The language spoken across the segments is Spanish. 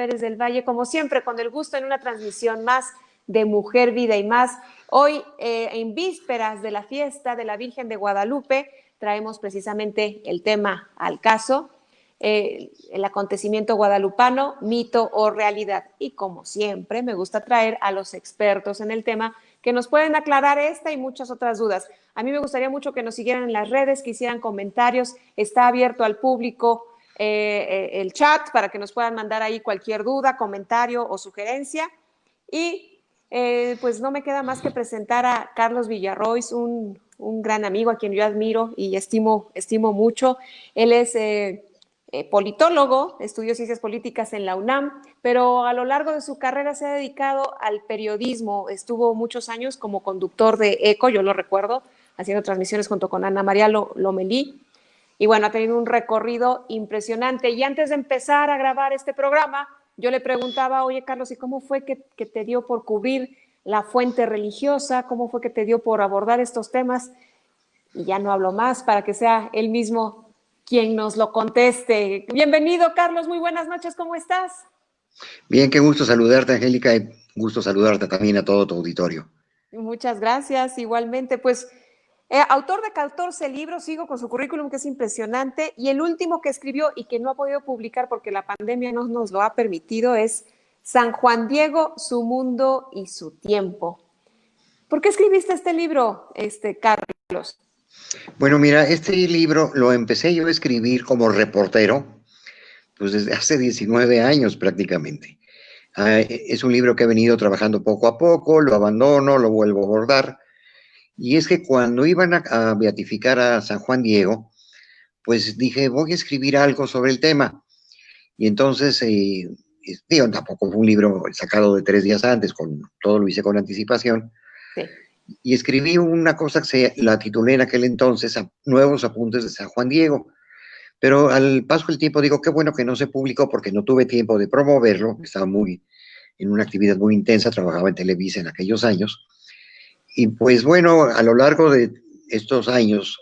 Pérez del Valle, como siempre, con el gusto en una transmisión más de Mujer, Vida y Más. Hoy, en vísperas de la fiesta de la Virgen de Guadalupe, traemos precisamente el tema al caso, el acontecimiento guadalupano, mito o realidad. Y como siempre, me gusta traer a los expertos en el tema que nos pueden aclarar esta y muchas otras dudas. A mí me gustaría mucho que nos siguieran en las redes, que hicieran comentarios. Está abierto al público el chat para que nos puedan mandar ahí cualquier duda, comentario o sugerencia. Y pues no me queda más que presentar a Carlos Villarrois, un gran amigo a quien yo admiro y estimo mucho. Él es politólogo, estudió ciencias políticas en la UNAM, pero a lo largo de su carrera se ha dedicado al periodismo. Estuvo muchos años como conductor de ECO, yo lo recuerdo, haciendo transmisiones junto con Ana María Lomelí. Y bueno, ha tenido un recorrido impresionante. Y antes de empezar a grabar este programa, yo le preguntaba, oye, Carlos, ¿y cómo fue que te dio por cubrir la fuente religiosa? ¿Cómo fue que te dio por abordar estos temas? Y ya no hablo más para que sea él mismo quien nos lo conteste. Bienvenido, Carlos, muy buenas noches, ¿cómo estás? Bien, qué gusto saludarte, Angélica, y gusto saludarte también a todo tu auditorio. Muchas gracias, igualmente. Pues, autor de 14 libros, sigo con su currículum que es impresionante, y el último que escribió y que no ha podido publicar porque la pandemia no nos lo ha permitido es San Juan Diego, su mundo y su tiempo. ¿Por qué escribiste este libro, Carlos? Bueno, mira, este libro lo empecé yo a escribir como reportero, pues desde hace 19 años prácticamente. Es un libro que he venido trabajando poco a poco, lo abandono, lo vuelvo a abordar. Y es que cuando iban a beatificar a San Juan Diego, pues dije, voy a escribir algo sobre el tema. Y entonces, digo, tampoco fue un libro sacado de 3 días antes, todo lo hice con anticipación. Sí. Y escribí una cosa que la titulé en aquel entonces Nuevos Apuntes de San Juan Diego. Pero al paso del tiempo digo, qué bueno que no se publicó porque no tuve tiempo de promoverlo, estaba en una actividad muy intensa, trabajaba en Televisa en aquellos años. Y pues bueno, a lo largo de estos años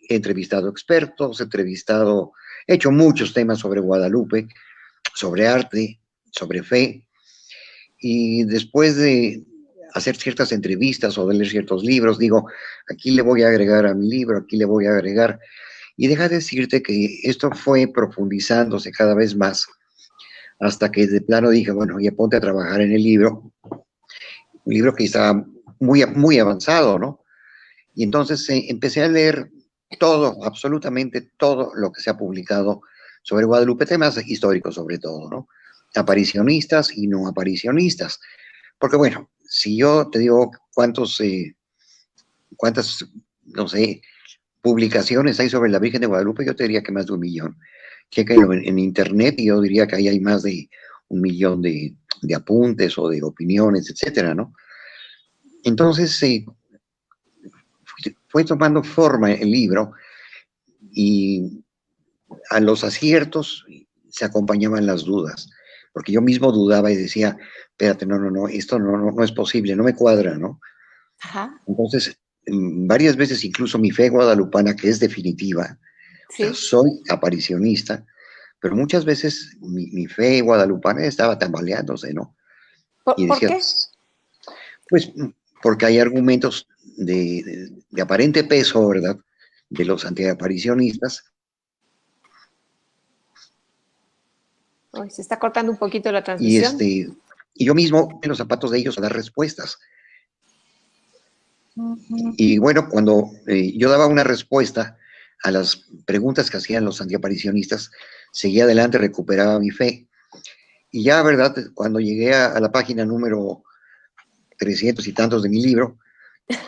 he entrevistado expertos, he hecho muchos temas sobre Guadalupe, sobre arte, sobre fe, y después de hacer ciertas entrevistas o de leer ciertos libros, digo, aquí le voy a agregar a mi libro, aquí le voy a agregar, y deja de decirte que esto fue profundizándose cada vez más, hasta que de plano dije, bueno, ya ponte a trabajar en el libro, un libro que estaba muy avanzado, ¿no? Y entonces empecé a leer todo, absolutamente todo lo que se ha publicado sobre Guadalupe, temas históricos sobre todo, ¿no? Aparicionistas y no aparicionistas. Porque bueno, si yo te digo cuántas, no sé, publicaciones hay sobre la Virgen de Guadalupe, yo te diría que más de 1 millón. Chéquenlo en internet y yo diría que ahí hay más de 1 millón de apuntes o de opiniones, etcétera, ¿no? Entonces, fue tomando forma el libro y a los aciertos se acompañaban las dudas, porque yo mismo dudaba y decía, espérate, no, esto no es posible, no me cuadra, ¿no? Ajá. Entonces, varias veces incluso mi fe guadalupana, que es definitiva, o sea, Sí. soy aparicionista, pero muchas veces mi fe guadalupana estaba tambaleándose, ¿no? Y ¿Por decía, qué? pues, porque hay argumentos de aparente peso, ¿verdad?, de los antiaparicionistas. Uy, se está cortando un poquito la Y, transmisión. y yo mismo en los zapatos de ellos a dar respuestas. Y bueno, cuando yo daba una respuesta a las preguntas que hacían los antiaparicionistas, seguía adelante, recuperaba mi fe. Y ya, ¿verdad?, cuando llegué a la página número 300 y tantos de mi libro,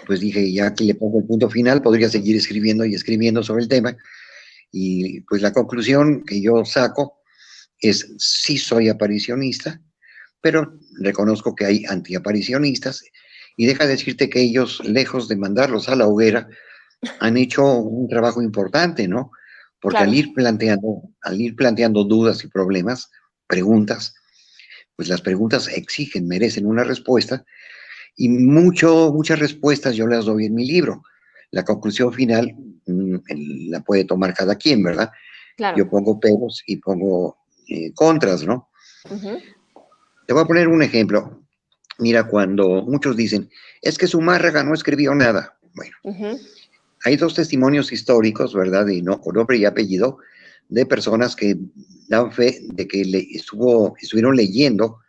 pues dije, ya aquí le pongo el punto final, podría seguir escribiendo y escribiendo sobre el tema. Y pues la conclusión que yo saco es, sí soy aparicionista, pero reconozco que hay antiaparicionistas, y deja de decirte que ellos, lejos de mandarlos a la hoguera, han hecho un trabajo importante, ¿no? Porque Claro. al ir planteando dudas y problemas, preguntas, pues las preguntas exigen, merecen una respuesta, y muchas respuestas yo las doy en mi libro. La conclusión final la puede tomar cada quien, ¿verdad? Claro. Yo pongo peros y pongo contras, ¿no? Ujú, Te voy a poner un ejemplo. Mira, cuando muchos dicen, es que Zumárraga no escribió nada. Bueno, ujú. hay dos testimonios históricos, ¿verdad? Y no, con nombre y apellido, de personas que dan fe de que estuvieron leyendo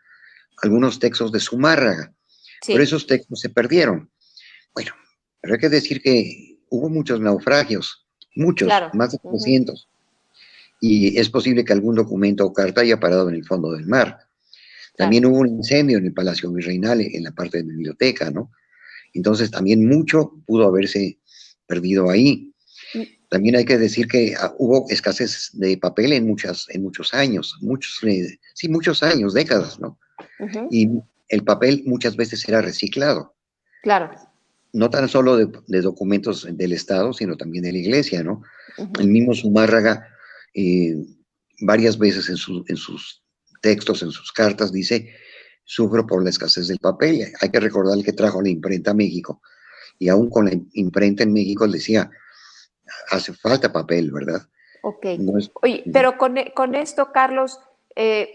algunos textos de Zumárraga, pero Sí, esos textos se perdieron. Bueno, pero hay que decir que hubo muchos naufragios, muchos, claro. más de Ujú, 300, y es posible que algún documento o carta haya parado en el fondo del mar. claro. También hubo un incendio en el Palacio Virreinal, en la parte de biblioteca, ¿no? Entonces también mucho pudo haberse perdido ahí. Y, También hay que decir que hubo escasez de papel en muchos años, sí, muchos años, décadas, ¿no? ujú, Y el papel muchas veces era reciclado, claro. no tan solo de documentos del Estado, sino también de la Iglesia, ¿no? El Ujú. mismo Zumárraga, eh, varias veces en sus textos, en sus cartas, dice, sufro por la escasez del papel. Hay que recordar que trajo la imprenta a México, y aún con la imprenta en México él decía, hace falta papel, ¿verdad? Ok. No es, Oye, pero con esto, Carlos, eh,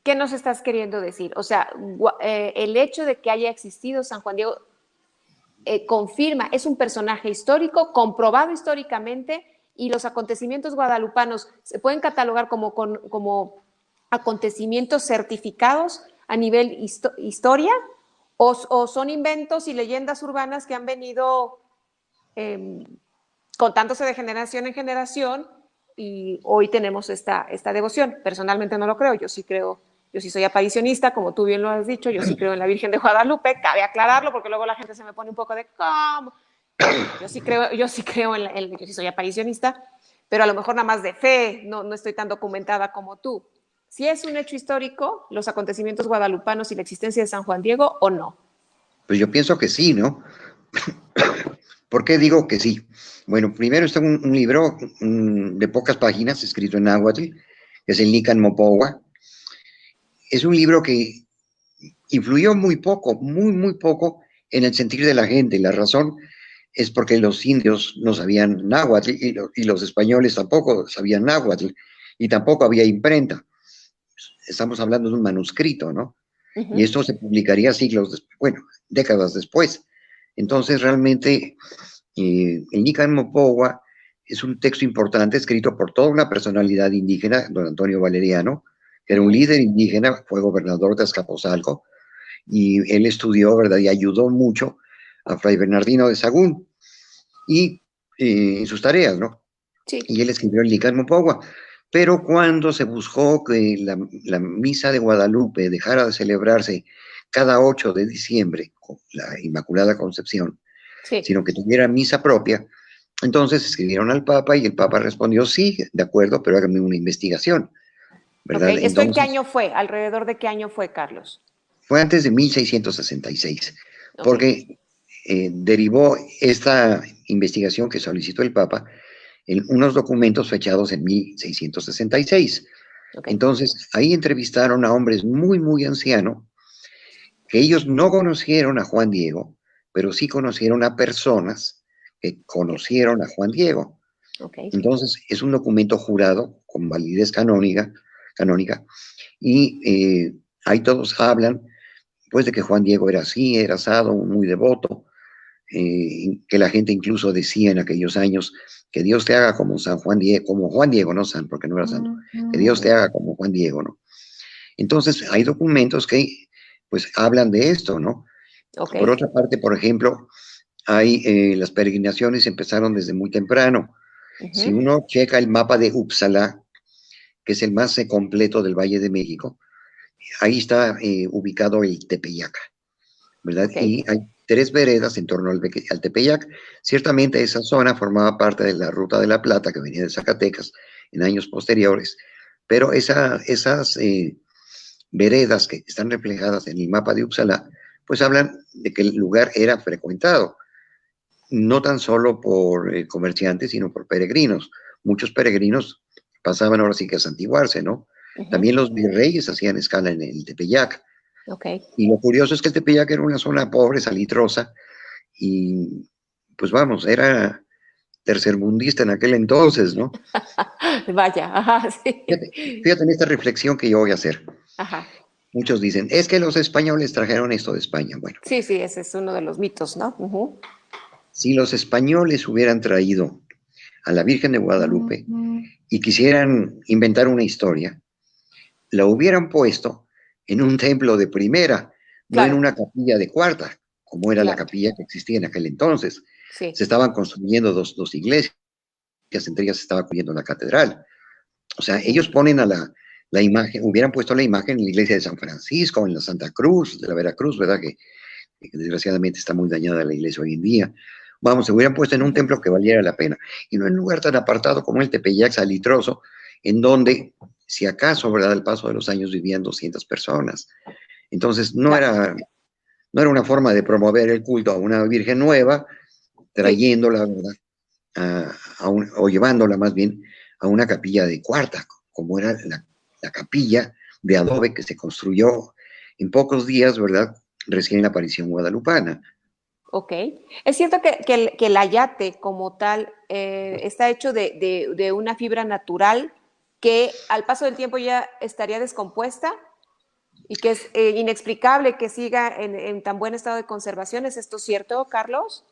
¿qué nos estás queriendo decir? O sea, el hecho de que haya existido San Juan Diego confirma, es un personaje histórico, comprobado históricamente, y los acontecimientos guadalupanos se pueden catalogar como acontecimientos certificados a nivel historia, o son inventos y leyendas urbanas que han venido eh, contándose de generación en generación y hoy tenemos esta devoción. Personalmente no lo creo, yo sí soy aparicionista, como tú bien lo has dicho, yo sí creo en la Virgen de Guadalupe, cabe aclararlo porque luego la gente se me pone un poco de ¿cómo? Yo sí creo yo sí soy aparicionista, pero a lo mejor nada más de fe, no estoy tan documentada como tú. Si es un hecho histórico, los acontecimientos guadalupanos y la existencia de San Juan Diego o no. pues yo pienso que sí, ¿no? ¿Por qué digo que sí? Bueno, primero está un libro de pocas páginas, escrito en náhuatl, que es el Nican Mopowa. Es un libro que influyó muy poco, muy poco en el sentir de la gente. La razón es porque los indios no sabían náhuatl y los españoles tampoco sabían náhuatl y tampoco había imprenta. Estamos hablando de un manuscrito, ¿no? Uh Y -huh. esto se publicaría siglos después, bueno, décadas después. Entonces, realmente, el Nican Mopowa es un texto importante escrito por toda una personalidad indígena, don Antonio Valeriano, que Uh era un -huh. líder indígena, fue gobernador de Azcapotzalco, y él estudió, ¿verdad? Y ayudó mucho a Fray Bernardino de Sagún y en sus tareas, ¿no? Sí. Y él escribió el Nican Mopowa. Pero cuando se buscó que la misa de Guadalupe dejara de celebrarse cada 8 de diciembre, con la Inmaculada Concepción, Sí. sino que tuviera misa propia, entonces escribieron al Papa y el Papa respondió, sí, de acuerdo, pero hágame una investigación, Ok. ¿verdad? ¿Esto en qué Entonces, año fue? ¿Alrededor de qué año fue, Carlos? fue antes de 1666, Ok. porque derivó esta investigación que solicitó el Papa en unos documentos fechados en 1666. Ok. Entonces, ahí entrevistaron a hombres muy ancianos, que ellos no conocieron a Juan Diego, pero sí conocieron a personas que conocieron a Juan Diego. Ok. Entonces, es un documento jurado con validez canónica y ahí todos hablan, pues, de que Juan Diego era así, era asado, muy devoto, que la gente incluso decía en aquellos años que Dios te haga como San Juan Diego, como Juan Diego, no San, porque no era santo, que Dios te Ujú. haga como Juan Diego, ¿no? Entonces, hay documentos que, pues, hablan de esto, ¿no? Ok. Por otra parte, por ejemplo, hay las peregrinaciones empezaron desde muy temprano. Si Ujú. uno checa el mapa de Uppsala, que es el más completo del Valle de México, ahí está ubicado el Tepeyac, ¿verdad? Ok. Y hay tres veredas en torno al Tepeyac. Ciertamente esa zona formaba parte de la Ruta de la Plata que venía de Zacatecas en años posteriores, pero esas veredas que están reflejadas en el mapa de Uppsala, pues hablan de que el lugar era frecuentado, no tan solo por comerciantes, sino por peregrinos. Muchos peregrinos pasaban ahora sí que a santiguarse, ¿no? Ujú. También los virreyes hacían escala en el Tepeyac. Ok. Y lo curioso es que el Tepeyac era una zona pobre, salitrosa, y pues vamos, era tercermundista en aquel entonces, ¿no? Vaya. Ajá, sí. Fíjate, fíjate en esta reflexión que yo voy a hacer. Ajá. Muchos dicen, es que los españoles trajeron esto de España. Bueno, Sí, sí, ese es uno de los mitos, ¿no? Ujú. si los españoles hubieran traído a la Virgen de Guadalupe y quisieran inventar una historia, la hubieran puesto en un templo de primera, no en Claro, una capilla de cuarta, como era la claro, capilla que existía en aquel entonces. Se sí. estaban construyendo dos iglesias, entre ellas se estaba construyendo la catedral. O sea, Ujú. ellos ponen a la imagen, hubieran puesto la imagen en la iglesia de San Francisco, en la Santa Cruz, de la Veracruz, ¿verdad? Que desgraciadamente está muy dañada la iglesia hoy en día. Vamos, se hubieran puesto en un Ujú. templo que valiera la pena, y no en un lugar tan apartado como el Tepeyac Salitroso, en donde, si acaso, ¿verdad? Al paso de los años vivían 200 personas. Entonces, Claro, no era una forma de promover el culto a una virgen nueva, sí. trayéndola, ¿verdad? O llevándola más bien a una capilla de cuarta, como era la capilla de adobe que se construyó en pocos días, ¿verdad? Recién la aparición guadalupana. Ok. Es cierto que el ayate como tal está hecho de una fibra natural que al paso del tiempo ya estaría descompuesta y que es inexplicable que siga en tan buen estado de conservación. ¿Es esto cierto, Carlos?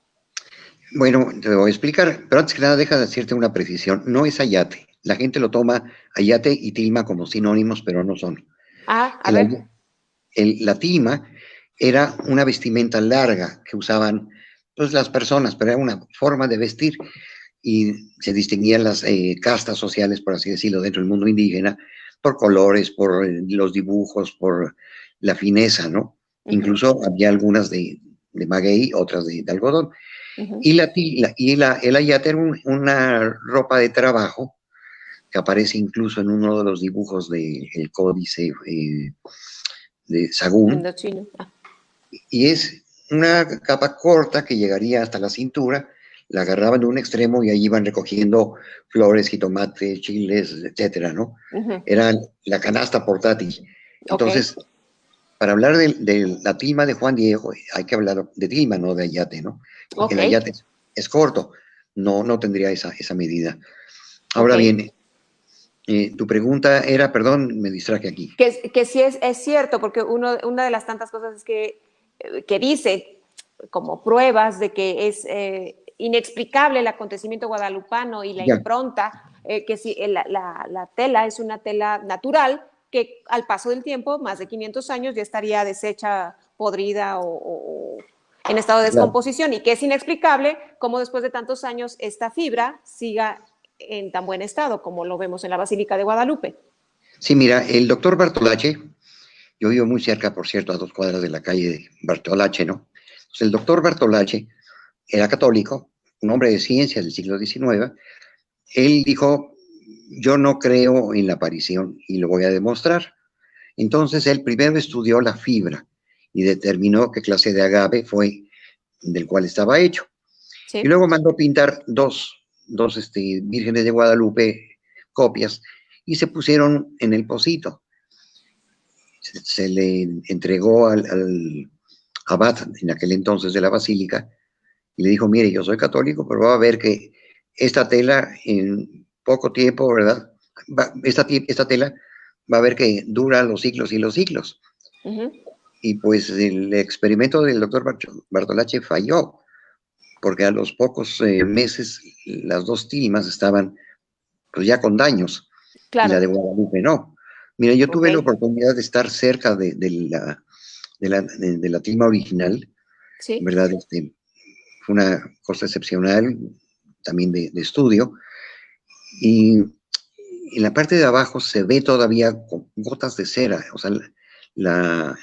Bueno, te voy a explicar, pero antes que nada, deja de decirte una precisión. No es ayate. La gente lo toma ayate y tilma como sinónimos, pero no son. Ah, a El, ver. la tilma era una vestimenta larga que usaban pues, las personas, pero era una forma de vestir y se distinguían las castas sociales, por así decirlo, dentro del mundo indígena, por colores, por los dibujos, por la fineza, ¿no? Ujú, Incluso había algunas de maguey, otras de algodón. ujú. Y, el ayate era una ropa de trabajo que aparece incluso en uno de los dibujos del códice de Sagún, Indochino. Ah, y es una capa corta que llegaría hasta la cintura, la agarraban de un extremo y ahí iban recogiendo flores, jitomates, chiles, etcétera, ¿no? ujú. Era la canasta portátil. Ok, Entonces, para hablar de la tilma de Juan Diego, hay que hablar de tilma, no de ayate, ¿no? Porque ok, el ayate es corto, no tendría esa medida. ok. Ahora bien, tu pregunta era, perdón, me distraje aquí. Que sí es cierto, porque una de las tantas cosas es que dice como pruebas de que es inexplicable el acontecimiento guadalupano y la Ya, impronta, que si la tela es una tela natural, que al paso del tiempo, más de 500 años, ya estaría deshecha, podrida o en estado de claro. descomposición, y que es inexplicable cómo después de tantos años esta fibra siga en tan buen estado como lo vemos en la Basílica de Guadalupe. Sí, mira, el doctor Bartolache, yo vivo muy cerca, por cierto, a 2 cuadras de la calle de Bartolache, ¿no? Entonces, el doctor Bartolache era católico, un hombre de ciencia del siglo XIX. Él dijo, yo no creo en la aparición y lo voy a demostrar. Entonces, él primero estudió la fibra y determinó qué clase de agave fue del cual estaba hecho. Y ¿Sí? luego mandó pintar dos vírgenes de Guadalupe, copias, y se pusieron en el pocito. Se le entregó al abad en aquel entonces de la basílica y le dijo, mire, yo soy católico, pero va a ver que esta tela en poco tiempo, ¿verdad? Esta tela va a ver que dura los siglos y los siglos. Ujú. Y pues el experimento del doctor Bartolache falló, porque a los pocos meses las dos tilmas estaban pues ya con daños y la Claro, de Guadalupe no. Mira, yo ok, tuve la oportunidad de estar cerca de la tilma original, sí, ¿verdad? Fue una cosa excepcional, también de estudio, y en la parte de abajo se ve todavía con gotas de cera, o sea, la,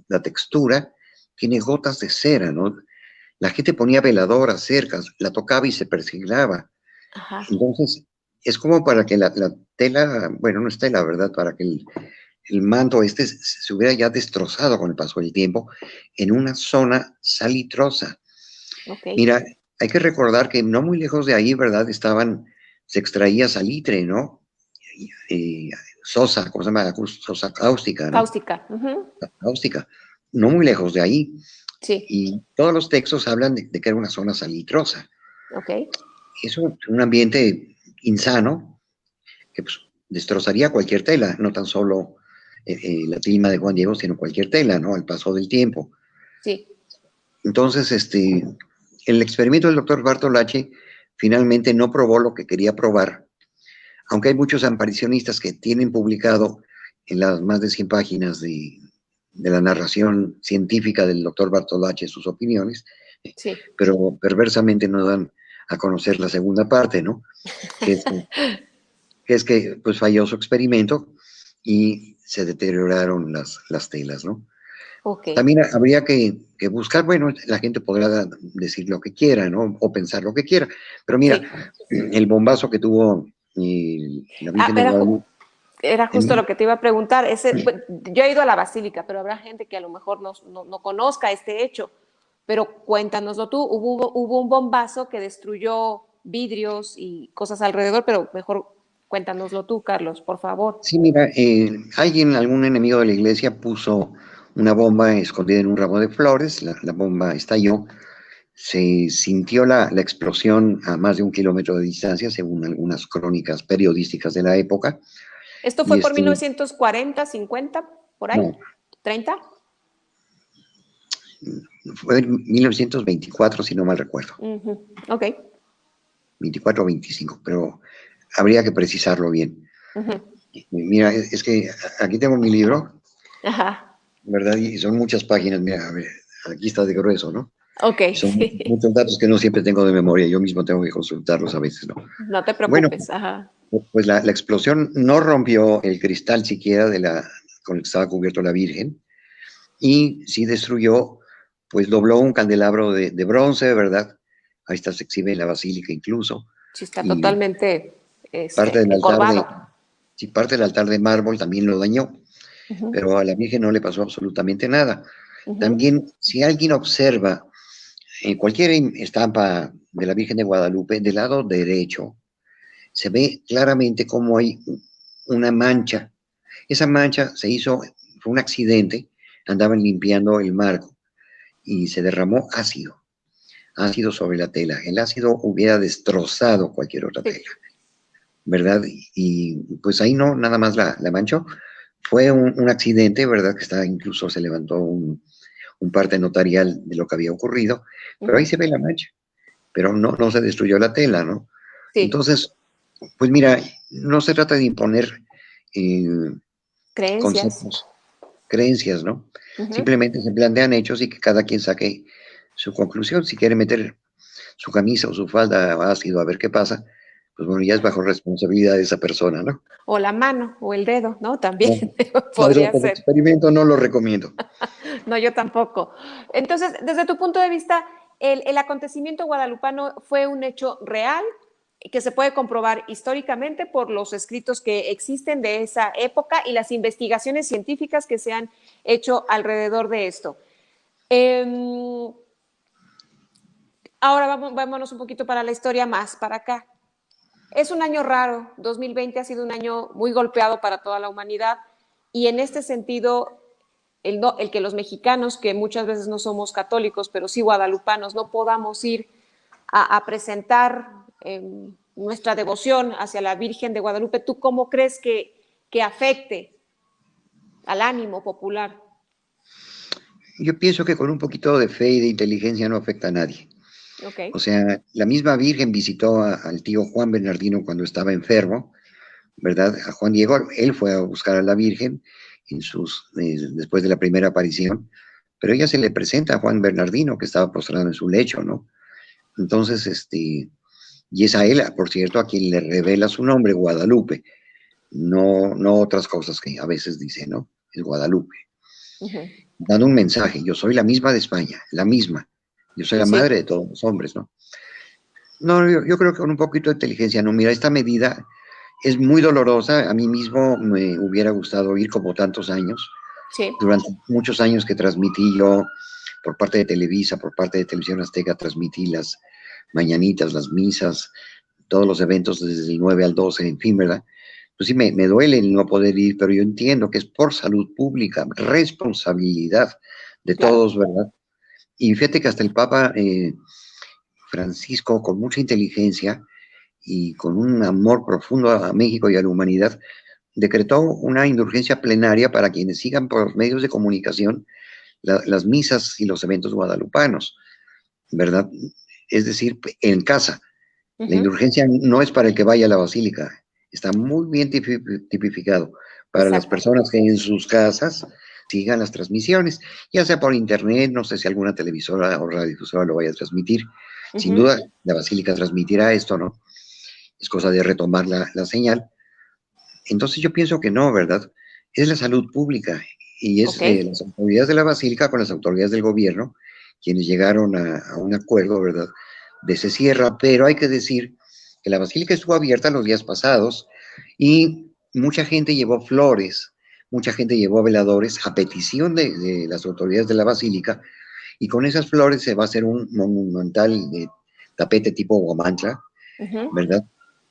la textura tiene gotas de cera, ¿no? La gente ponía veladoras cerca, la tocaba y se persignaba. ajá, Entonces, es como para que la tela, bueno, no es tela, ¿verdad? Para que el manto se hubiera ya destrozado con el paso del tiempo en una zona salitrosa. ok, Mira, hay que recordar que no muy lejos de ahí, ¿verdad? Se extraía salitre, ¿no? Sosa, ¿cómo se llama? Sosa cáustica, ¿no? cáustica, ujú, Cáustica, no muy lejos de ahí. sí, Y todos los textos hablan de que era una zona salitrosa. ok, Es un ambiente insano que pues, destrozaría cualquier tela, no tan solo la tilma de Juan Diego, sino cualquier tela, ¿no? Al paso del tiempo. Sí. Entonces, el experimento del doctor Bartolacci finalmente no probó lo que quería probar, aunque hay muchos aparicionistas que tienen publicado en las más de 100 páginas de la narración científica del doctor Bartolacci sus opiniones, Sí. pero perversamente no dan a conocer la segunda parte, ¿no? Que es que pues falló su experimento y se deterioraron las telas, ¿no? Ok. También habría que buscar, bueno, la gente podrá decir lo que quiera, ¿no? O pensar lo que quiera, pero mira, Sí. el bombazo que tuvo la Ah, Virgen de Guadalupe era en justo lo que te iba a preguntar. Pues, yo he ido a la basílica, pero habrá gente que a lo mejor no conozca este hecho. Pero cuéntanoslo tú. Hubo un bombazo que destruyó vidrios y cosas alrededor, pero mejor cuéntanoslo tú, Carlos, por favor. Sí, mira, alguien, algún enemigo de la iglesia puso una bomba escondida en un ramo de flores, la bomba estalló, se sintió la explosión a más de 1 kilómetro de distancia, según algunas crónicas periodísticas de la época, ¿Esto y fue por 1940, 50, por ahí? no, ¿30? fue en 1924, si no mal recuerdo, Ok. 24 o 25, pero habría que precisarlo bien. Mira, es que aquí tengo mi libro, Ajá. ¿verdad? Y son muchas páginas, mira, a ver, aquí está de grueso, ¿no? Ok, Y son sí. muchos datos que no siempre tengo de memoria, yo mismo tengo que consultarlos a veces, ¿no? No te Bueno, preocupes. Ajá. pues la explosión no rompió el cristal siquiera con el que estaba cubierto la Virgen, y sí destruyó, pues dobló un candelabro de bronce, ¿verdad? Ahí está, se exhibe en la basílica incluso, Sí, está y totalmente parte del altar encorvado. sí, parte del altar de mármol también lo dañó, pero a la Virgen no le pasó absolutamente nada. También, si alguien observa en cualquier estampa de la Virgen de Guadalupe, del lado derecho, se ve claramente cómo hay una mancha. Esa mancha fue un accidente, andaban limpiando el marco y se derramó ácido sobre la tela. El ácido hubiera destrozado cualquier otra Sí. tela, ¿verdad? Y pues ahí no, nada más la manchó. Fue un accidente, ¿verdad? Que incluso se levantó un parte notarial de lo que había ocurrido, pero ahí se ve la mancha, pero no se destruyó la tela, ¿no? Sí. Entonces, pues mira, no se trata de imponer eh, Creencias. conceptos, creencias, ¿no? Simplemente se plantean hechos y que cada quien saque su conclusión. Si quiere meter su camisa o su falda a ácido a ver qué pasa, pues bueno, ya es bajo responsabilidad de esa persona, ¿no? O la mano o el dedo, ¿no? También No, no, eso podría como ser. experimento no lo recomiendo. No, yo tampoco. Entonces, desde tu punto de vista, el acontecimiento guadalupano fue un hecho real que se puede comprobar históricamente por los escritos que existen de esa época y las investigaciones científicas que se han hecho alrededor de esto. Eh, Ahora vámonos un poquito para la historia más, para acá. Es un año raro, 2020 ha sido un año muy golpeado para toda la humanidad y en este sentido, el que los mexicanos, que muchas veces no somos católicos, pero sí guadalupanos, no podamos ir a presentar nuestra devoción hacia la Virgen de Guadalupe, ¿tú cómo crees que afecte al ánimo popular? Yo pienso que con un poquito de fe y de inteligencia no afecta a nadie. Ok, O sea, la misma Virgen visitó al tío Juan Bernardino cuando estaba enfermo, ¿verdad? A Juan Diego, él fue a buscar a la Virgen después de la primera aparición, pero ella se le presenta a Juan Bernardino, que estaba postrado en su lecho, ¿no? Entonces, y es a él, por cierto, a quien le revela su nombre, Guadalupe, no otras cosas que a veces dice, ¿no? Es Guadalupe, dando un mensaje: yo soy la misma de España, la misma, yo soy la madre sí, de todos los hombres, ¿no? No, yo creo que con un poquito de inteligencia, no, mira, esta medida es muy dolorosa. A mí mismo me hubiera gustado ir como tantos años. sí, Durante muchos años que transmití yo por parte de Televisa, por parte de Televisión Azteca, transmití las mañanitas, las misas, todos los eventos desde el 9 al 12, en fin, ¿verdad? Pues sí, me duele el no poder ir, pero yo entiendo que es por salud pública, responsabilidad de claro, todos, ¿verdad? Y fíjate que hasta el Papa Francisco, con mucha inteligencia y con un amor profundo a México y a la humanidad, decretó una indulgencia plenaria para quienes sigan por los medios de comunicación las misas y los eventos guadalupanos, ¿verdad? Es decir, en casa. La indulgencia no es para el que vaya a la basílica, está muy bien tipificado para las Exacto. personas que en sus casas sigan las transmisiones, ya sea por internet, no sé si alguna televisora o radiodifusora lo vaya a transmitir. Sin duda, la basílica transmitirá esto, ¿no? Es cosa de retomar la señal. Entonces yo pienso que no, ¿verdad? Es la salud pública y es las autoridades de la basílica con las autoridades del gobierno quienes llegaron a un acuerdo, ¿verdad? De ese cierre, pero hay que decir que la basílica estuvo abierta los días pasados y mucha gente llevó flores, mucha gente llevó veladores a petición de las autoridades de la basílica, y con esas flores se va a hacer un monumental de tapete tipo guamantla, ¿verdad?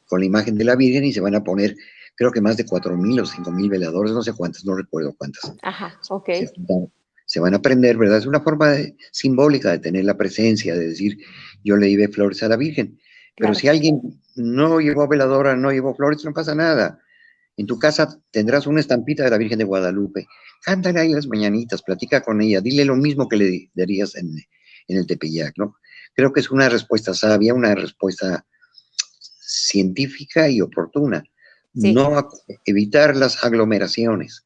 Con la imagen de la Virgen, y se van a poner, creo que más de 4,000 o 5,000 veladores, no sé cuántas, no recuerdo cuántas. Ajá, ok. Se van a prender, ¿verdad? Es una forma simbólica de tener la presencia, de decir, yo le llevé flores a la Virgen. Pero Claro. si alguien no llevó veladora, no llevó flores, no pasa nada. En tu casa tendrás una estampita de la Virgen de Guadalupe. Cántale ahí las mañanitas, platica con ella, dile lo mismo que le darías en el Tepeyac, ¿no? Creo que es una respuesta sabia, una respuesta científica y oportuna. Sí, No evitar las aglomeraciones,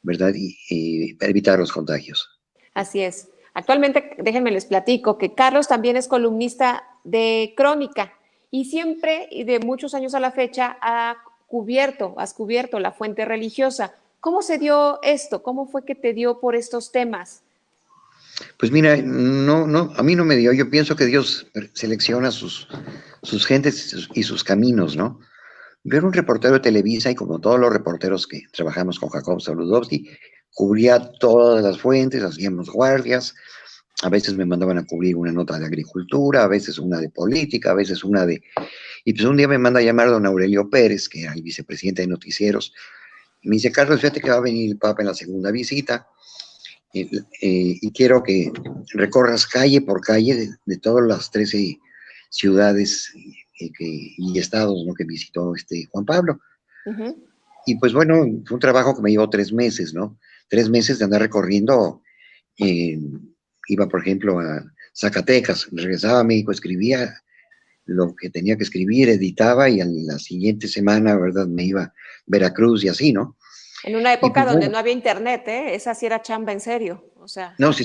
¿verdad? Y evitar los contagios. así es. Actualmente, déjenme les platico que Carlos también es columnista de Crónica y siempre, y de muchos años a la fecha, has cubierto la fuente religiosa. ¿Cómo se dio esto? ¿Cómo fue que te dio por estos temas? Pues mira, no, a mí no me dio. Yo pienso que Dios selecciona sus gentes y sus caminos, ¿no? Yo era un reportero de Televisa y como todos los reporteros que trabajamos con Jacob Saludowski, cubría todas las fuentes, hacíamos guardias, a veces me mandaban a cubrir una nota de agricultura, a veces una de política, a veces una de... Y pues un día me manda a llamar don Aurelio Pérez, que era el vicepresidente de Noticieros, y me dice, Carlos, fíjate que va a venir el Papa en la segunda visita, y quiero que recorras calle por calle de todas las 13 ciudades y estados, ¿no?, que visitó Juan Pablo. Y pues bueno, fue un trabajo que me llevó 3 meses, ¿no? 3 meses de andar recorriendo. eh, Iba, por ejemplo, a Zacatecas, regresaba a México, escribía lo que tenía que escribir, editaba, y a la siguiente semana, ¿verdad?, me iba a Veracruz y así, ¿no? En una Y época pues donde bueno, no había internet, ¿eh? Esa sí era chamba en serio. O sea, no, si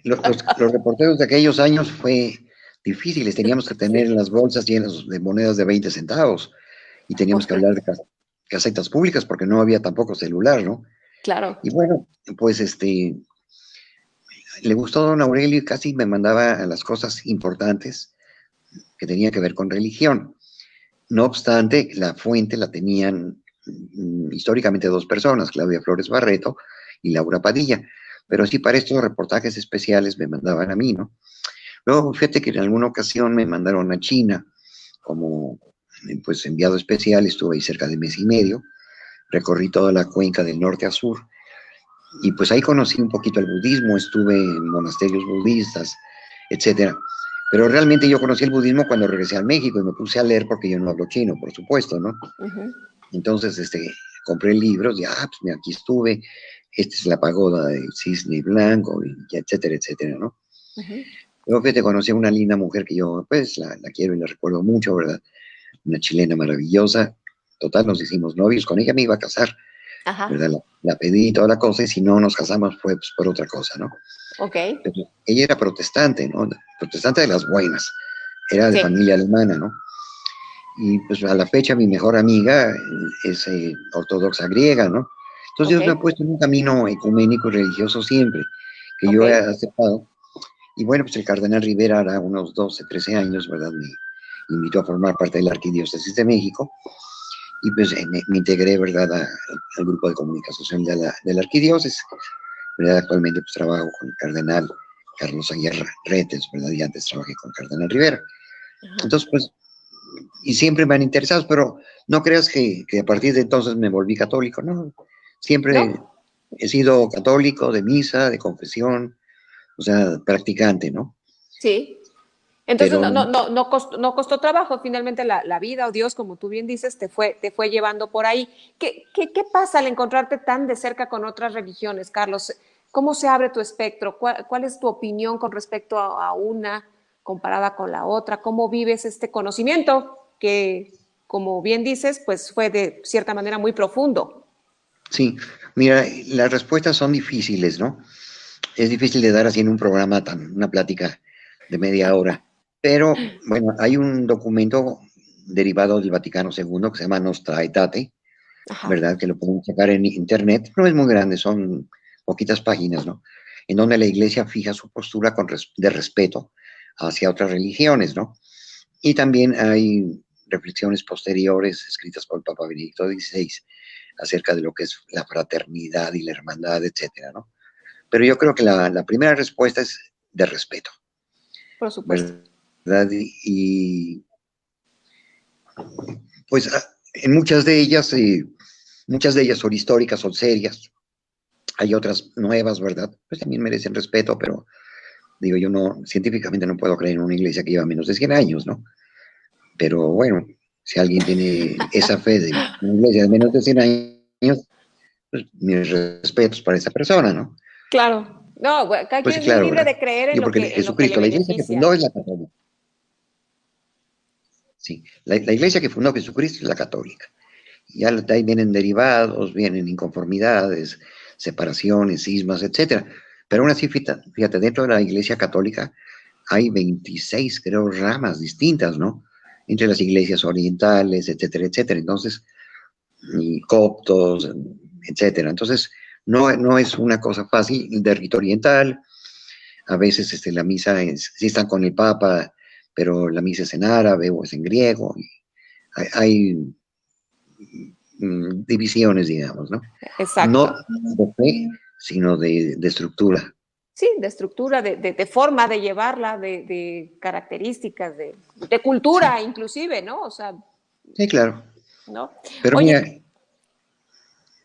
los reporteros de aquellos años fue difíciles, teníamos que tener sí. las bolsas llenas de monedas de 20 centavos y teníamos que hablar de casetas públicas porque no había tampoco celular, ¿no? Claro. Y bueno, pues le gustó don Aurelio y casi me mandaba a las cosas importantes que tenían que ver con religión. No obstante, la fuente la tenían históricamente dos personas, Claudia Flores Barreto y Laura Padilla, pero sí para estos reportajes especiales me mandaban a mí, ¿no? Luego, fíjate que en alguna ocasión me mandaron a China como pues enviado especial, estuve ahí cerca de mes y medio, recorrí toda la cuenca del norte a sur, y pues ahí conocí un poquito el budismo, estuve en monasterios budistas, etcétera. Pero realmente yo conocí el budismo cuando regresé a México y me puse a leer porque yo no hablo chino, por supuesto, ¿no? Entonces, compré libros y, pues mira, aquí estuve, esta es la pagoda del Cisne Blanco, y etcétera, etcétera, ¿no? Luego que te conocí a una linda mujer que yo, pues, la quiero y la recuerdo mucho, ¿verdad? Una chilena maravillosa. Total, nos hicimos novios, con ella me iba a casar, Ajá. ¿verdad? La pedí y toda la cosa, y si no nos casamos fue pues, por otra cosa, ¿no? Ok. Pero ella era protestante, ¿no? Protestante de las buenas, era de Sí. familia alemana, ¿no? Y pues a la fecha mi mejor amiga es ortodoxa griega, ¿no? Entonces Ok. Dios me ha puesto en un camino ecuménico y religioso siempre, que Ok. yo he aceptado. Y bueno, pues el cardenal Rivera hará unos 12, 13 años, ¿verdad? Me invitó a formar parte de la Arquidiócesis de México, y pues me integré, ¿verdad?, al grupo de comunicación de la Arquidiócesis, ¿verdad? Actualmente pues trabajo con el cardenal Carlos Aguirre Retes, ¿verdad? Y antes trabajé con el cardenal Rivera. Ajá. Entonces, pues, y siempre me han interesado, pero no creas que a partir de entonces me volví católico, no. Siempre ¿No? he sido católico, de misa, de confesión, o sea, practicante, ¿no? Sí. Entonces pero no costó trabajo, finalmente la vida o Dios, como tú bien dices, te fue llevando por ahí. ¿Qué pasa al encontrarte tan de cerca con otras religiones, Carlos? ¿Cómo se abre tu espectro? ¿Cuál es tu opinión con respecto a una comparada con la otra? ¿Cómo vives este conocimiento que, como bien dices, pues fue de cierta manera muy profundo? sí, mira, las respuestas son difíciles, ¿no? Es difícil de dar así en un programa una plática de media hora. Pero, bueno, hay un documento derivado del Vaticano II que se llama Nostra Aetate, Ajá, ¿verdad? Que lo pueden sacar en internet. No es muy grande, son poquitas páginas, ¿no? En donde la Iglesia fija su postura de respeto hacia otras religiones, ¿no? Y también hay reflexiones posteriores escritas por el Papa Benedicto XVI acerca de lo que es la fraternidad y la hermandad, etcétera, ¿no? Pero yo creo que la primera respuesta es de respeto, por supuesto. ¿verdad? Y pues en muchas de ellas son históricas, son serias. Hay otras nuevas, ¿verdad? Pues también merecen respeto, pero digo, yo no, científicamente no puedo creer en una iglesia que lleva menos de 100 años, ¿no? Pero bueno, si alguien tiene esa fe de una iglesia de menos de 100 años, pues mis respetos para esa persona, ¿no? Claro. No, bueno, cada Pues quien sí, es muy claro, libre ¿verdad? de creer Digo, porque en lo que le Jesucristo, la iglesia que beneficia. fundó es la católica. Sí, la iglesia que fundó Jesucristo es la católica. Ya de ahí vienen derivados, vienen inconformidades, separaciones, cismas, etcétera. Pero aún así, fíjate, dentro de la iglesia católica hay 26, creo, ramas distintas, ¿no? Entre las iglesias orientales, etcétera, etcétera. Entonces, y coptos, etcétera. Entonces, no es una cosa fácil. El rito oriental, a veces la misa sí están con el Papa, pero la misa es en árabe o es en griego. Hay divisiones, digamos, ¿no? Exacto. No de fe, sino de estructura. Sí, de estructura, de forma de llevarla, de características, de Sí, cultura inclusive, ¿no? O sea, sí, claro. ¿no? Pero mira, Oye,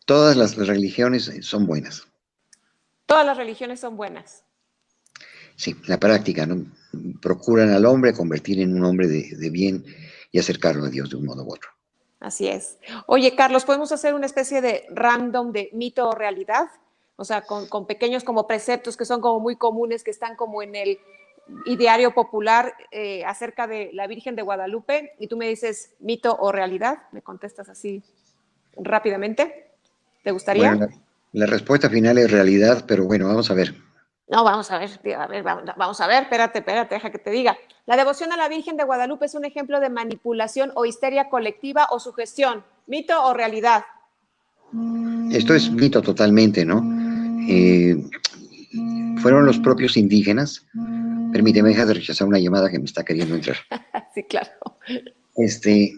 todas las religiones son buenas. todas las religiones son buenas. Sí, la práctica, ¿no? Procuran al hombre convertir en un hombre de bien y acercarlo a Dios de un modo u otro. Así es. Oye, Carlos, ¿podemos hacer una especie de random de mito o realidad? O sea, con pequeños como preceptos que son como muy comunes, que están como en el ideario popular acerca de la Virgen de Guadalupe, y tú me dices mito o realidad, me contestas así rápidamente. ¿Te Bueno, gustaría? la respuesta final es realidad, pero bueno, vamos a ver. No, vamos a ver, espérate, deja que te diga. La devoción a la Virgen de Guadalupe es un ejemplo de manipulación o histeria colectiva o sugestión, mito o realidad. Esto es mito totalmente, ¿no? Eh, fueron los propios indígenas. Permíteme, deja de rechazar una llamada que me está queriendo entrar. Sí, claro. Este,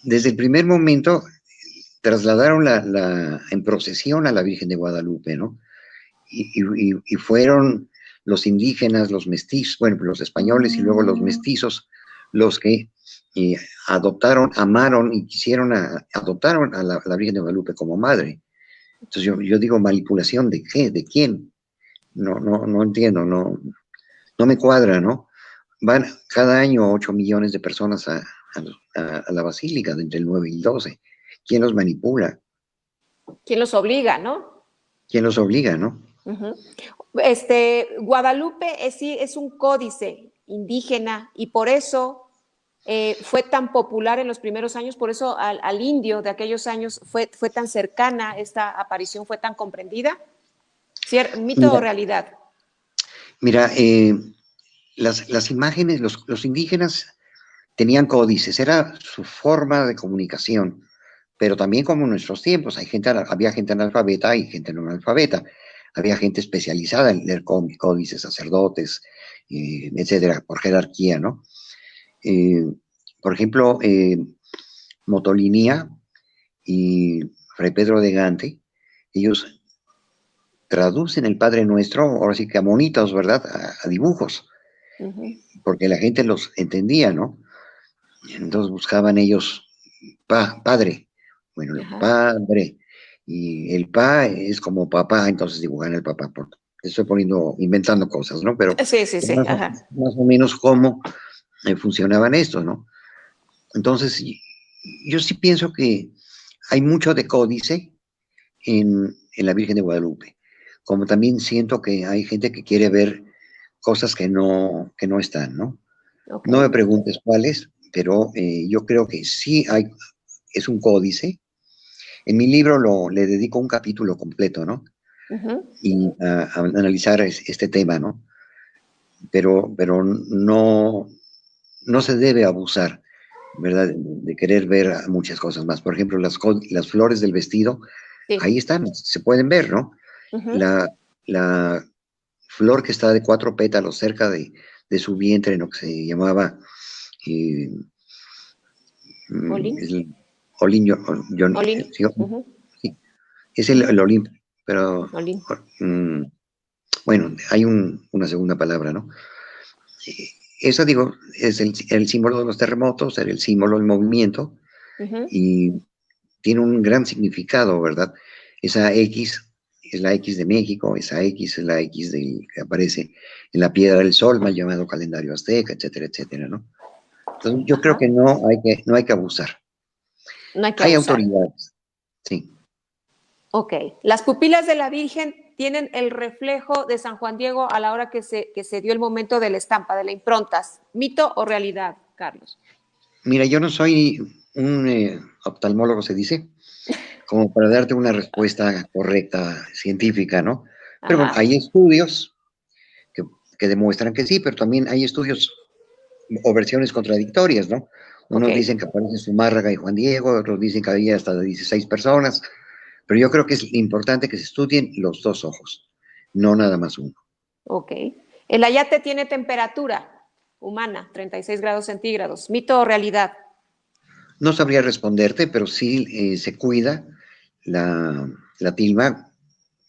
desde el primer momento trasladaron en procesión a la Virgen de Guadalupe, ¿no? Y fueron los indígenas, los mestizos, bueno, los españoles y luego los mestizos, los que adoptaron, amaron y adoptaron a la Virgen de Guadalupe como madre. Entonces yo digo, ¿manipulación de qué? ¿De quién? No entiendo, no me cuadra, ¿no? Van cada año 8 millones de personas a la basílica de entre el 9 y el 12. ¿Quién los manipula? ¿Quién los obliga, no? ¿Quién los obliga, no? Uh-huh. Guadalupe es un códice indígena y por eso fue tan popular en los primeros años, por eso al indio de aquellos años fue tan cercana, esta aparición fue tan comprendida. ¿Mito o Mira, realidad? mira las imágenes, los indígenas tenían códices, era su forma de comunicación, pero también como en nuestros tiempos, había gente analfabeta y gente no analfabeta, había gente especializada en leer códices, sacerdotes, etcétera, por jerarquía, ¿no? Eh, por ejemplo, Motolinía y Fray Pedro de Gante, ellos traducen el Padre Nuestro, ahora sí que a monitos, ¿verdad? A dibujos, Uh-huh. porque la gente los entendía, ¿no? Entonces buscaban ellos padre, bueno, Ajá. padre, y el pa es como papá, entonces dibujan el papá estoy inventando cosas, ¿no? Pero Sí, sí, sí, más, ajá. más o menos cómo funcionaban estos, ¿no? Entonces, yo sí pienso que hay mucho de códice en la Virgen de Guadalupe, como también siento que hay gente que quiere ver cosas que no están, ¿no? Ok. No me preguntes cuáles, pero yo creo que sí es un códice. En mi libro le dedico un capítulo completo, ¿no? Ujú. Y a analizar este tema, ¿no? Pero no se debe abusar, ¿verdad? De querer ver muchas cosas más. Por ejemplo, las flores del vestido, ahí Sí. están, se pueden ver, ¿no? Ujú. La, la flor que está de 4 pétalos cerca de su vientre, en lo que se llamaba eh, Olin. el Olin, Olin. ¿sí? Ujú. Sí, es Ujú. el Olimpo, pero Olin. mm, bueno, hay una segunda palabra, ¿no? Eh, Eso, digo, es el símbolo de los terremotos, era el símbolo del movimiento Ujú. y tiene un gran significado, ¿verdad? Esa X es la X de México, esa X es la X que aparece en la piedra del sol, mal llamado calendario azteca, etcétera, etcétera, ¿no? Entonces, yo creo Ajá. que no hay que abusar. No hay que Hay abusar. autoridades, sí. Ok. Las pupilas de la Virgen tienen el reflejo de San Juan Diego a la hora que se dio el momento de la estampa, de la improntas. ¿Mito o realidad, Carlos? Mira, yo no soy un oftalmólogo, se dice, como para darte una respuesta correcta, científica, ¿no? Pero bueno, Ajá. hay estudios que, que demuestran que sí, pero también hay estudios o versiones contradictorias, ¿no? Ok. Unos dicen que aparecen Zumárraga y Juan Diego, otros dicen que había hasta 16 personas, pero yo creo que es importante que se estudien los dos ojos, no nada más uno. Ok. El ayate tiene temperatura humana, 36 grados centígrados. ¿Mito o realidad? No sabría responderte, pero sí se cuida la tilma,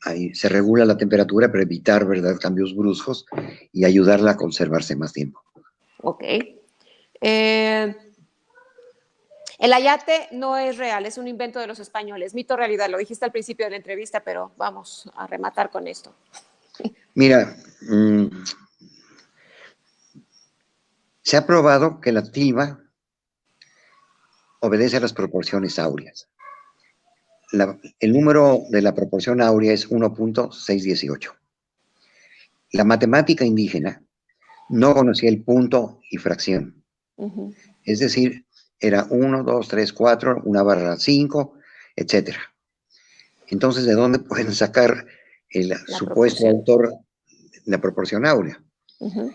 ahí se regula la temperatura para evitar, ¿verdad?, cambios bruscos y ayudarla a conservarse más tiempo. Ok. Eh, el ayate no es real, es un invento de los españoles. Mito o realidad, lo dijiste al principio de la entrevista, pero vamos a rematar con esto. Mira, se ha probado que la tilma obedece a las proporciones áureas. El número de la proporción áurea es 1.618. La matemática indígena no conocía el punto y fracción. Ujú. Es decir, era 1, 2, 3, 4, 1/5, etcétera. Entonces, ¿de dónde pueden sacar el La supuesto proporción. autor la proporción áurea? Ujú.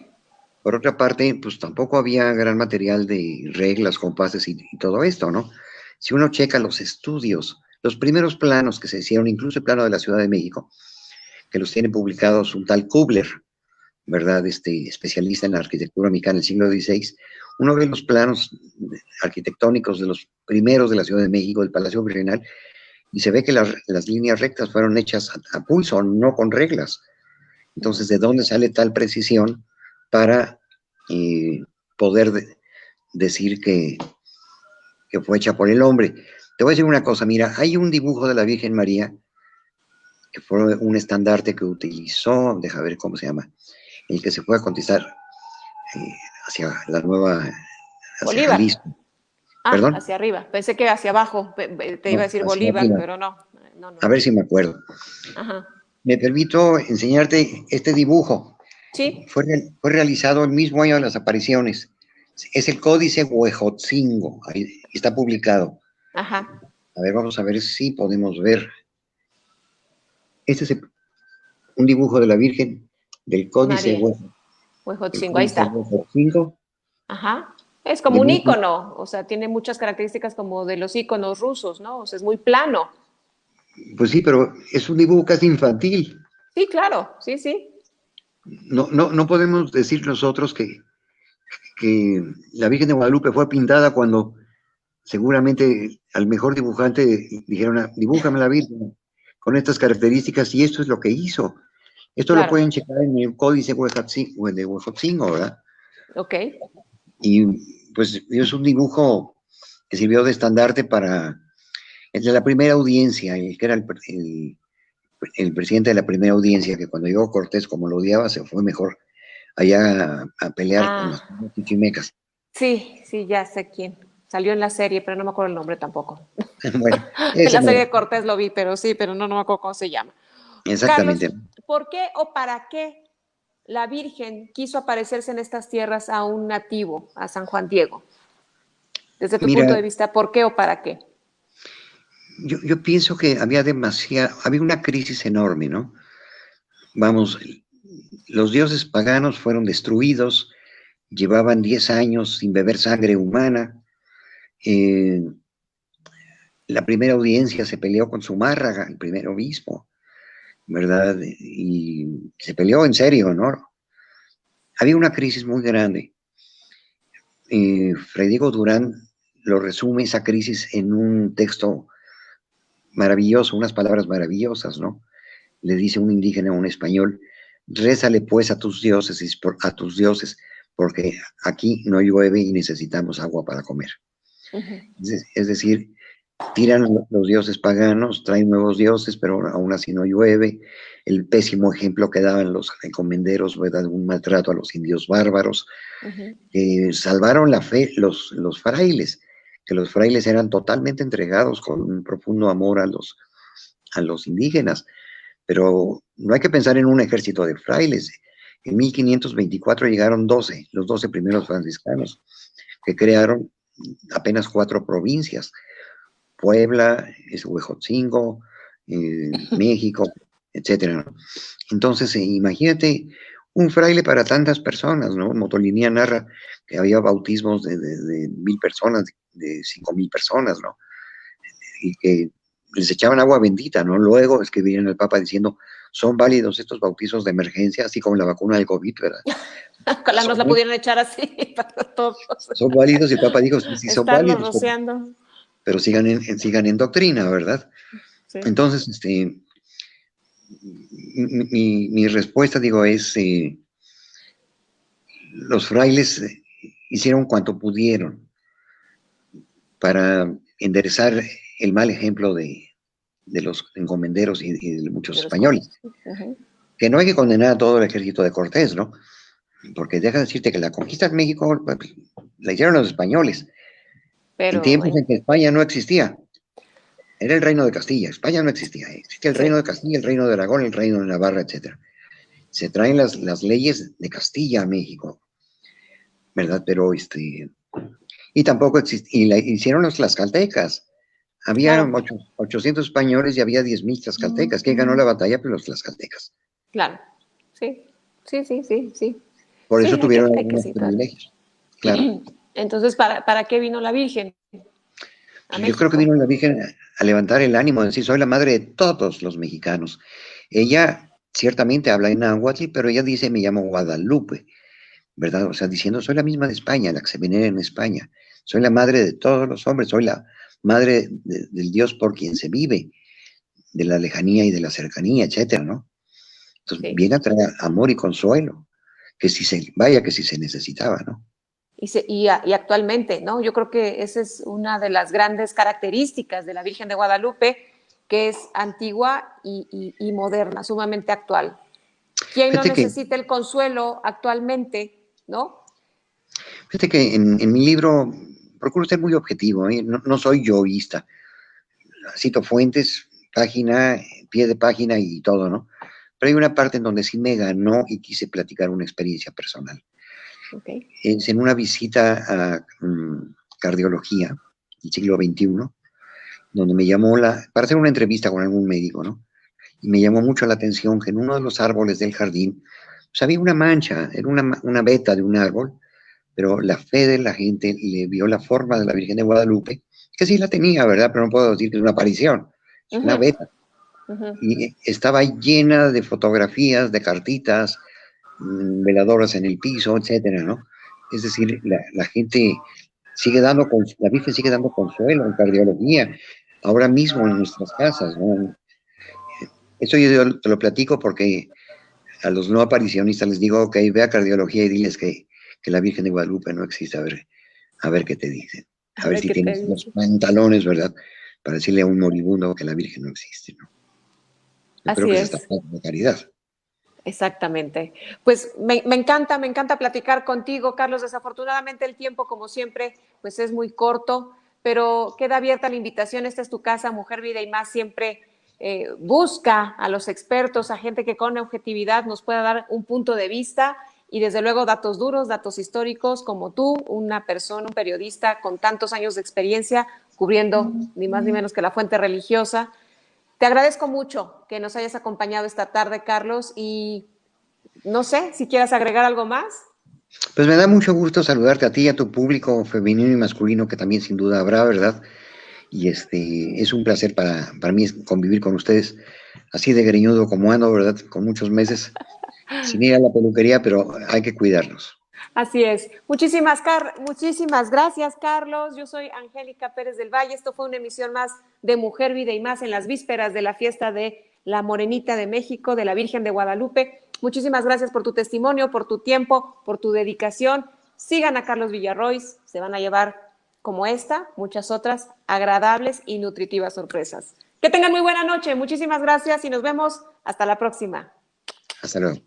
Por otra parte, pues tampoco había gran material de reglas, compases y todo esto, ¿no? Si uno checa los estudios, los primeros planos que se hicieron, incluso el plano de la Ciudad de México, que los tiene publicados un tal Kubler, ¿verdad? Especialista en la arquitectura mexicana del siglo XVI, uno ve los planos arquitectónicos de los primeros de la Ciudad de México, del Palacio Virreinal, y se ve que las líneas rectas fueron hechas a pulso, no con reglas. Entonces, ¿de dónde sale tal precisión para poder decir que fue hecha por el hombre? Te voy a decir una cosa, mira, hay un dibujo de la Virgen María que fue un estandarte que utilizó, deja ver cómo se llama, el que se fue a conquistar hacia la nueva, hacia Bolívar. Jalisco. Ah, ¿Perdón? hacia arriba. Pensé que hacia abajo. Te iba a No, decir hacia Bolívar, arriba. pero no. No, no. A ver si me acuerdo. Ajá. Me permito enseñarte este dibujo. Sí. Fue realizado el mismo año de las apariciones. Es el Códice Huejotzingo. Ahí está publicado. Ajá. A ver, vamos a ver si podemos ver. Este es un dibujo de la Virgen del Códice María. Huejotzingo. El Huejotzingo, ahí Códice está. Huejotzingo Ajá. Es de como un mil- ícono, o sea, tiene muchas características como de los íconos rusos, ¿no? O sea, es muy plano. Pues sí, pero es un dibujo casi infantil. Sí, claro, sí, sí. No podemos decir nosotros que la Virgen de Guadalupe fue pintada cuando seguramente al mejor dibujante dijeron: "Ah, dibújame la Virgen con estas características", y esto es lo que hizo. Esto lo Claro. pueden checar en el Códice de Huejotzingo, ¿verdad? Ok. Y pues es un dibujo que sirvió de estandarte para el de la primera audiencia, el que era el el presidente de la primera audiencia, que cuando llegó Cortés, como lo odiaba, se fue mejor allá a pelear con los Ah, chichimecas. sí, sí, ya sé quién. Salió en la serie, pero no me acuerdo el nombre tampoco. Bueno, En ese la serie mero, de Cortés lo vi, pero sí, pero no me acuerdo cómo se llama. Carlos, exactamente. ¿por qué o para qué la Virgen quiso aparecerse en estas tierras a un nativo, a San Juan Diego? Desde tu punto Mira, de vista, ¿por qué o para qué? yo pienso que había una crisis enorme, ¿no? Vamos, los dioses paganos fueron destruidos, llevaban 10 años sin beber sangre humana. eh, la primera audiencia se peleó con Zumárraga, el primer obispo, ¿verdad? Y se peleó en serio, ¿no? Había una crisis muy grande. Fray Diego Durán lo resume esa crisis en un texto maravilloso, unas palabras maravillosas, ¿no? Le dice un indígena a un español: rézale pues a tus dioses, porque aquí no llueve y necesitamos agua para comer. Ujú. Es decir, tiran los dioses paganos, traen nuevos dioses, pero aún así no llueve. El pésimo ejemplo que daban los encomenderos, ¿verdad? Un maltrato a los indios bárbaros. Ujú. Salvaron la fe los frailes, que los frailes eran totalmente entregados con un profundo amor a los indígenas. Pero no hay que pensar en un ejército de frailes. En 1524 llegaron 12, los 12 primeros franciscanos, que crearon apenas 4 provincias: Puebla, Huejotzingo, México, etcétera, ¿no? Entonces, imagínate un fraile para tantas personas, ¿no? Motolinía narra que había bautismos de 1,000 personas, de 5,000 personas, ¿no? Y que les echaban agua bendita, ¿no? Luego escribirían al Papa diciendo: son válidos estos bautizos de emergencia, así como la vacuna del COVID, ¿verdad? Ojalá nos Son, la pudieran echar así para todos. son válidos, y el Papa dijo: sí, sí son Estarnos válidos, rociando. pero sigan en doctrina, ¿verdad? Sí. Entonces, mi respuesta, digo, es, los frailes hicieron cuanto pudieron para enderezar el mal ejemplo de los encomenderos y de muchos De los españoles. condes. Ujú. Que no hay que condenar a todo el ejército de Cortés, ¿no? Porque deja de decirte que la conquista de México la hicieron los españoles, en Pero tiempos en que España no existía. Era el reino de Castilla, España no existía. Existía el reino sí. de Castilla, el reino de Aragón, el reino de Navarra, etcétera. Se traen las leyes de Castilla a México, ¿verdad? Pero y tampoco existía, y la hicieron los tlaxcaltecas. Había Claro, 800 españoles y había 10,000 tlaxcaltecas. ¿Quién ganó la batalla? Pues los tlaxcaltecas. claro. Sí, sí, sí, sí, sí. Por Sí, eso tuvieron hay que algunos situarlo. privilegios. Claro. Entonces, ¿para qué vino la Virgen a Yo creo que México? vino la Virgen a levantar el ánimo, a decir: soy la madre de todos los mexicanos. Ella ciertamente habla en náhuatl, pero ella dice: me llamo Guadalupe, ¿verdad? O sea, diciendo: soy la misma de España, la que se venera en España. Soy la madre de todos los hombres, soy la madre del Dios por quien se vive, de la lejanía y de la cercanía, etcétera, ¿no? Entonces Sí. viene a traer amor y consuelo, vaya que si se necesitaba, ¿no? Y actualmente, ¿no? Yo creo que esa es una de las grandes características de la Virgen de Guadalupe, que es antigua y moderna, sumamente actual. ¿Quién no Fíjate que, necesita el consuelo actualmente, no? fíjate que en mi libro procuro ser muy objetivo, ¿eh? No soy yoísta. Cito fuentes, página, pie de página y todo, ¿no? Pero hay una parte en donde sí me ganó y quise platicar una experiencia personal. Okay. Es en una visita a cardiología del siglo XXI, donde me llamó para hacer una entrevista con algún médico, ¿no? Y me llamó mucho la atención que en uno de los árboles del jardín, pues había una mancha, era una veta de un árbol, pero la fe de la gente le vio la forma de la Virgen de Guadalupe, que sí la tenía, ¿verdad? Pero no puedo decir que es una aparición, es una Uh-huh, veta. uh-huh. Y estaba llena de fotografías, de cartitas, veladoras en el piso, etcétera, ¿no? Es decir, la gente la Virgen sigue dando consuelo en cardiología, ahora mismo en nuestras casas, ¿no? Eso yo te lo platico porque a los no aparicionistas les digo: ok, ve a cardiología y diles que la Virgen de Guadalupe no existe, a ver qué te dicen, A a ver ver si qué te tienes los dice. pantalones, ¿verdad? Para decirle a un moribundo que la Virgen no existe, ¿no? Yo creo Así que se está es. haciendo de caridad. Exactamente. Pues me encanta platicar contigo, Carlos. Desafortunadamente el tiempo, como siempre, pues es muy corto, pero queda abierta la invitación. Esta es tu casa, Mujer, Vida y Más. Siempre busca a los expertos, a gente que con objetividad nos pueda dar un punto de vista y desde luego datos duros, datos históricos, como tú, una persona, un periodista con tantos años de experiencia cubriendo ni más ni menos que la fuente religiosa. Te agradezco mucho que nos hayas acompañado esta tarde, Carlos, y no sé si quieras agregar algo más. Pues me da mucho gusto saludarte a ti y a tu público femenino y masculino, que también sin duda habrá, ¿verdad? Y es un placer para mí convivir con ustedes, así de greñudo como ando, ¿verdad? Con muchos meses sin ir a la peluquería, pero hay que cuidarnos. Así es. Muchísimas gracias, Carlos. Yo soy Angélica Pérez del Valle. Esto fue una emisión más de Mujer, Vida y Más en las vísperas de la fiesta de la Morenita de México, de la Virgen de Guadalupe. Muchísimas gracias por tu testimonio, por tu tiempo, por tu dedicación. Sigan a Carlos Villarrois. Se van a llevar, como esta, muchas otras agradables y nutritivas sorpresas. Que tengan muy buena noche. Muchísimas gracias y nos vemos hasta la próxima. Hasta luego.